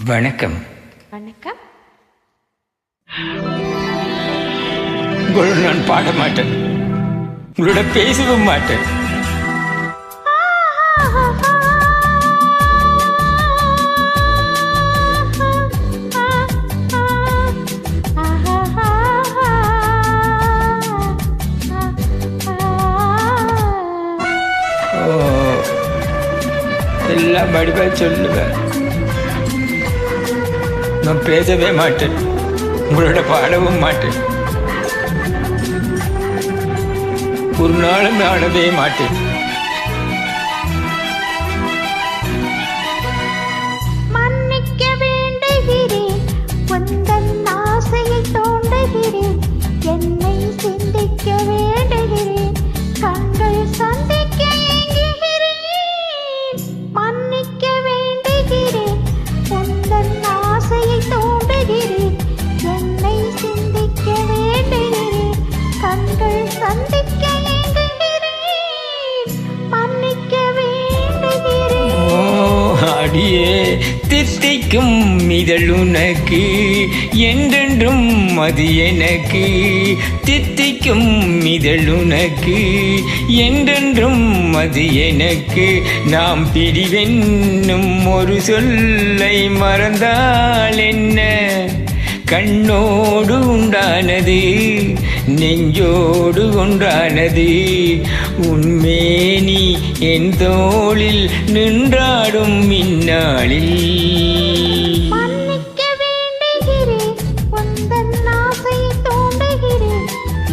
வணக்கம். வணக்கம். உங்களோட நான் பாட மாட்டேன், உங்களோட பேசவும் மாட்டேன். எல்லாம் வடிவா சொல்லுவேன், நான் பேசவே மாட்டேன், உங்களோட பாடவும் மாட்டேன், ஒரு நாளும் ஆடவே மாட்டேன். மன்னிக்க வேண்டுகிறேன், உந்தன் ஆசையை தோண்டுகிறேன், என்னை சிந்திக்க வேண்டுகிறேன், கண்கள் சந்திக்க ஏங்குகிறேன். மன்னிக்க வேண்டுகிறேன், உந்தன் ஆசையை தோண்டுகிறேன், என்னை சிந்திக்க வேண்டுகிறேன், கண்கள் சந்திக்க ஏங்குகிறேன். மன்னிக்க வேண்டுகிறேன். அடியே தித்திக்கும் இதழுனக்கு என்றென்றும் அது எனக்கு, தித்திக்கும் இதழுனக்கு என்றென்றும் அது எனக்கு. நாம் பிரிவென்னும் ஒரு சொல்லை மறந்தால் என்ன, கண்ணோடு உண்டானது நெஞ்சோடு ஒன்றானது, உன்மேனி என் தோளில் நின்றாடும் இந்நாளில். மன்னிக்க வேண்டுகிறேன், உந்தன் ஆசையை தோண்டுகிறேன்,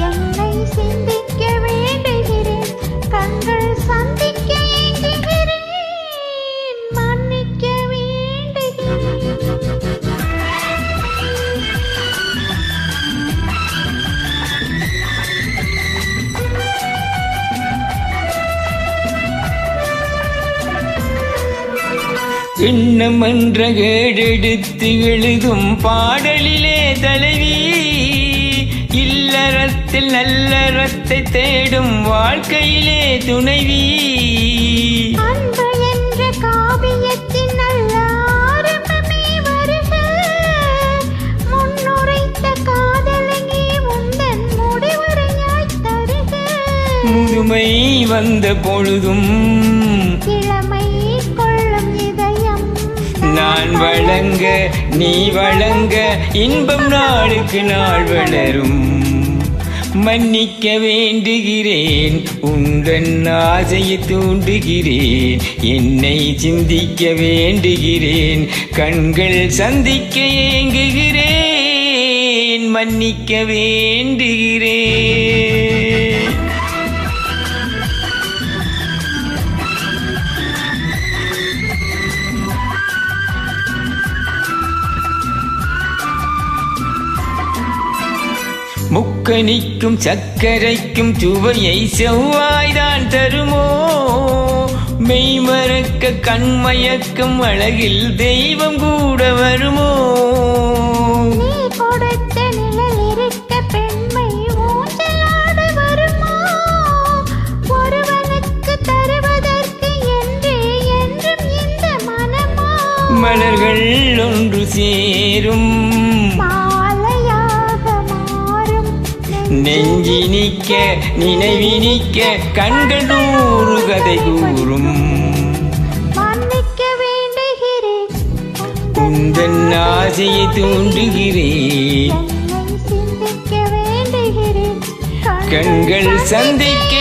என்னை சிந்திக்க வேண்டுகிறேன், கண்கள் சந்திக்க ஏங்குகிறேன். மன்னிக்க வேண்டுகிறேன். எண்ணம் என்ற கேடெடுத்து எழுதும் பாடலிலே தலைவி, இல்லறத்தில் நல்லறத்தை தேடும் வாழ்க்கையிலே துணைவி. அன்பு என்ற காவியத்தின் நல்ல ஆரம்பமே வருக, முன்னுரைத்த காதலனே உந்தன் முடிவுரையாய் தருக. முதுமை வந்த பொழுதும் இளமை கொள்ளும் இதயம் நான் வழங்க நீ வழங்க, இன்பம் நாளுக்கு நாள் வளரும். மன்னிக்க வேண்டுகிறேன், உந்தன் ஆசையை தூண்டுகிறேன், என்னை சிந்திக்க வேண்டுகிறேன், கண்கள் சந்திக்க ஏங்குகிறேன். மன்னிக்க வேண்டுகிறேன். முக்கனிக்கும் சர்க்கரைக்கும் சுவையை செவ்வாய்தான் தருமோ, மெய்மறக்க கண்மயக்கும் அழகில் தெய்வம் கூட வருமோ. நீ கொடுத்த நிழல் இருக்க பெண்மை ஊஞ்சலாட வருமா, ஒருவனுக்கு தருவதற்கு என்றே என்றும் இந்த மனமா. மலர்கள் ஒன்று சேரும் மாலையாக மாறும் நெஞ்சினிக்க நினைவினிக்க, கண்கள் நூறு கதை கூறும். மன்னிக்க வேண்டுகிறேன், உந்தன் ஆசையை தூண்டுகிறேன், என்னை சிந்திக்க வேண்டுகிறேன், கண்கள் சந்திக்க